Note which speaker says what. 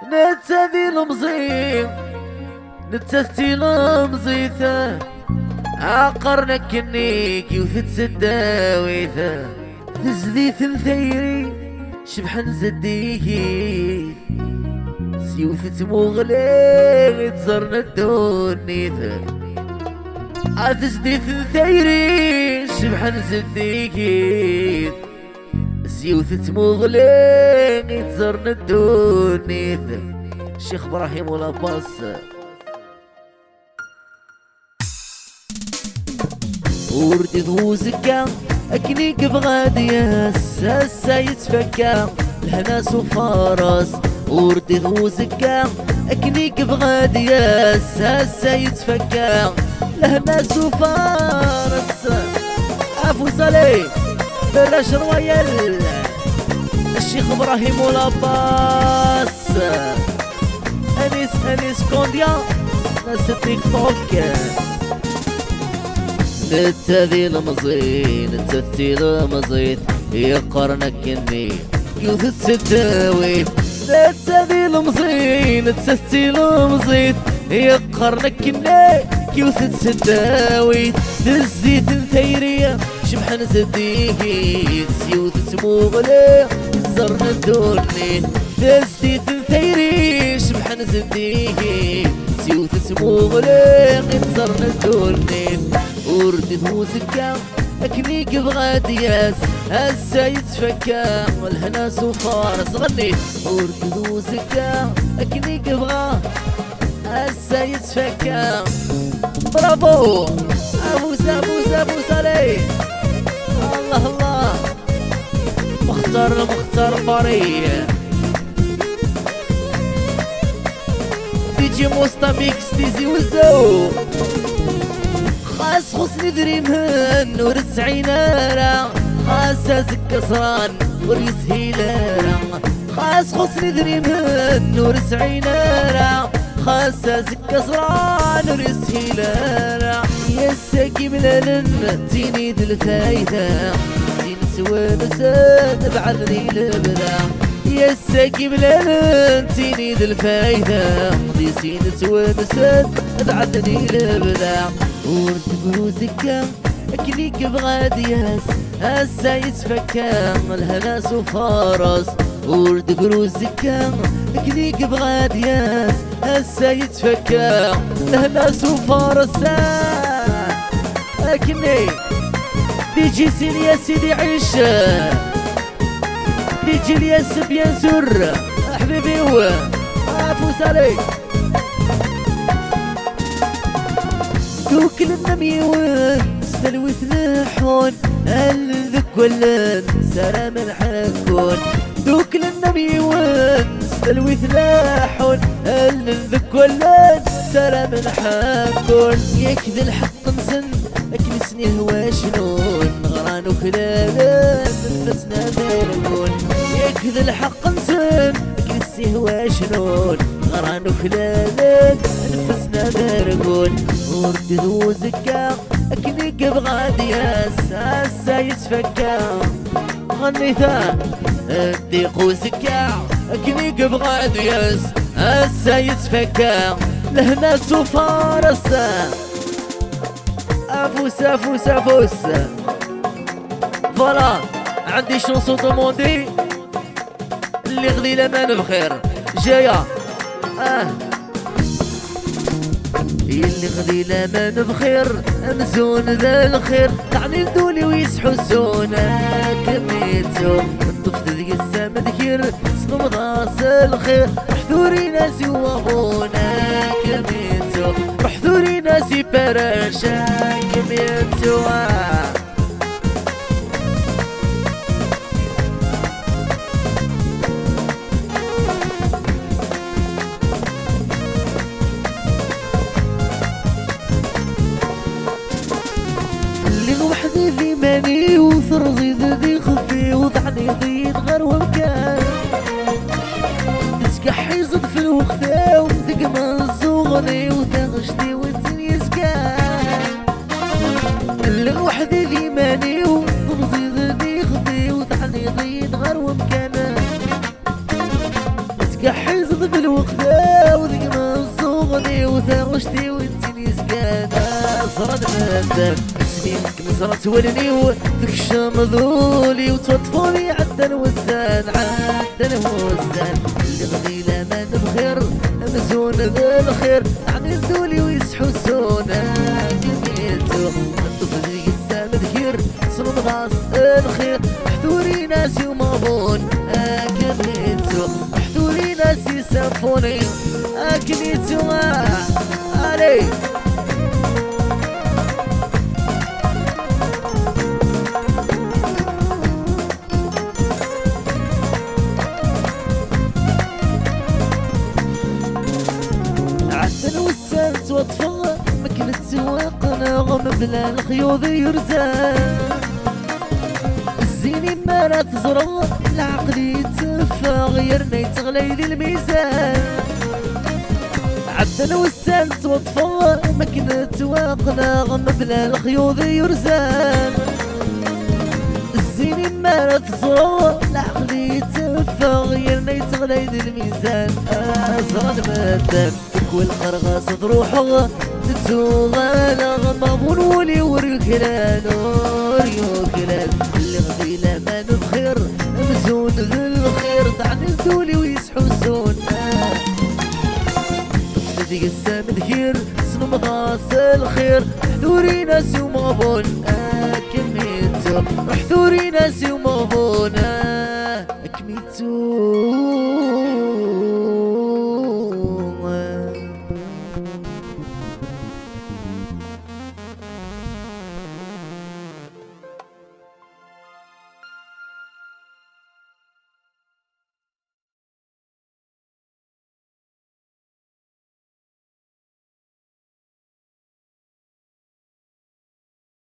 Speaker 1: نتسذي المزيف نتسثي المزيثة عقرنا كنيك يوثت سداويثة تزديث مثيري شبحن زديكي سيوثت مغلي تزرنا الدونيثة تزديث مثيري شبحن زديكي سيوثت مغلي تزرنا الدونيثة الشيخ ابراهيم ولاباس وردي ذوزكا اكنيك بغادي هسا يتفكا الهناس وفارس وردي ذوزكا اكنيك بغادي هسا يتفكا الهناس وفارس عفو صلي بلاش رويال الشيخ ابراهيم ولاباس انيس كونديا ناس التيك توك نتسذي المزين نتسثي المزين يقرنك اني يوث السداوي نتسذي المزين نتسثي المزين يقرنك اني يوث السداوي تزيت ثيرية شبحن زديكي سيوث سموغلي زرنا الدوني تزيت ثيري شبحن زديكي سيوث سموغلي زرنا الدوني وردي ذوزكا اكنيك بغادياس هسا يتفكا والهناس وفارس غني وردي ذوزكا اكنيك بغا هسا يتفكا برافو ابو سالي الله الله مختار فري ديجي موستا ميكس تيزي وزو خاص خصني دريمهن نور السعينارة خاص ازك صران وريس هيلارة خاص خصني دريمهن نور السعينارة خاص ازك صران وريس هيلارة يساكي ملالن تيني دلفايدة زين سوانسات بعدني لبدا يساكي ملالن تيني دلفايدة دي زين سوانسات بعدني لبدا ورد بروزكا اكليك بغادياس هسا يتفكا الهناس وفارس ورد بروزكا اكليك بغادياس هسا يتفكا الهناس وفارس اكني ديجي سين يا سيدي عيش ديجي الياس بيان زر حبيبي هو فوز عليك دوك النميون استلوي ثلاحون الذك ولن سلام الحكون دوك النميون استلوي ثلاحون الذك ولن سلام الحكون يكذا الحق نسن اكنسني هوا شنون غران وخلالن نفسنا دارقون يكذا الحق نسن اكنسني هوا شنون غران وخلالن نفسنا دارقون وردي ذوزكا اكنيك بغادياس هسا يتفكا غنيثا ديقو زكا اكنيك بغادياس هسا يتفكا لهناس وفارس افوس فوالا عندي شونسو دوموندي اللي غدي الامان بخير جايه اللي غدي الامان بخير امزون ذا الخير تعني لدولي ويسحو الزونة كميتو الطفت ذي السام ذكير سلم راس الخير احذوري ناسي وابونا كميتو احذوري ناسي براشا كميتو ذي ماني وثرزي ذي خفي وضعني ضيد غير ومكان تسكحي صد في الوقت وتقمى الزغني وتغشتي وتني سكان اللي وحدي ذي ماني وثرزي ذي خفي وضعني ضيد غير ومكان تسكحي صد في الوقت وشتي وانتي نسكانا زرد مدام سنينك مزرات ولني تكشم ذولي وتطفولي عدن وزان عدن وزان اللي غديلة ما بخير مزون بالخير عن ذولي ويسحسونا جميتو الطفل يسام ذكير صنم غاص الخير احذوري ناسي ومابون كميتو احذوري ناسي سافوني كميتو علي عدن وسالت واطفال مكنت سواقنا غم بلا الخيوط يرزان الزيني ما لا تزرع العقل يتفى غيرنا يتغلي الميزان عدن وسالت واطفال مكنت واقنا غم بلا الخيوط يرزان الزيني ما لا تزرع العقل يتفى غيرنا يتغلي الميزان زرد مدام والقرغاص تروحه تتوغانا غمامون ولي وريكلان وريكلان اللي غدينا ما نبخير مزون ذي الخير طعن الدولي ويسحوسون طفل يسام ذكير صنم غاص الخير حذوري ناسي ومابون كميتو حذوري ناسي ومابون كميتو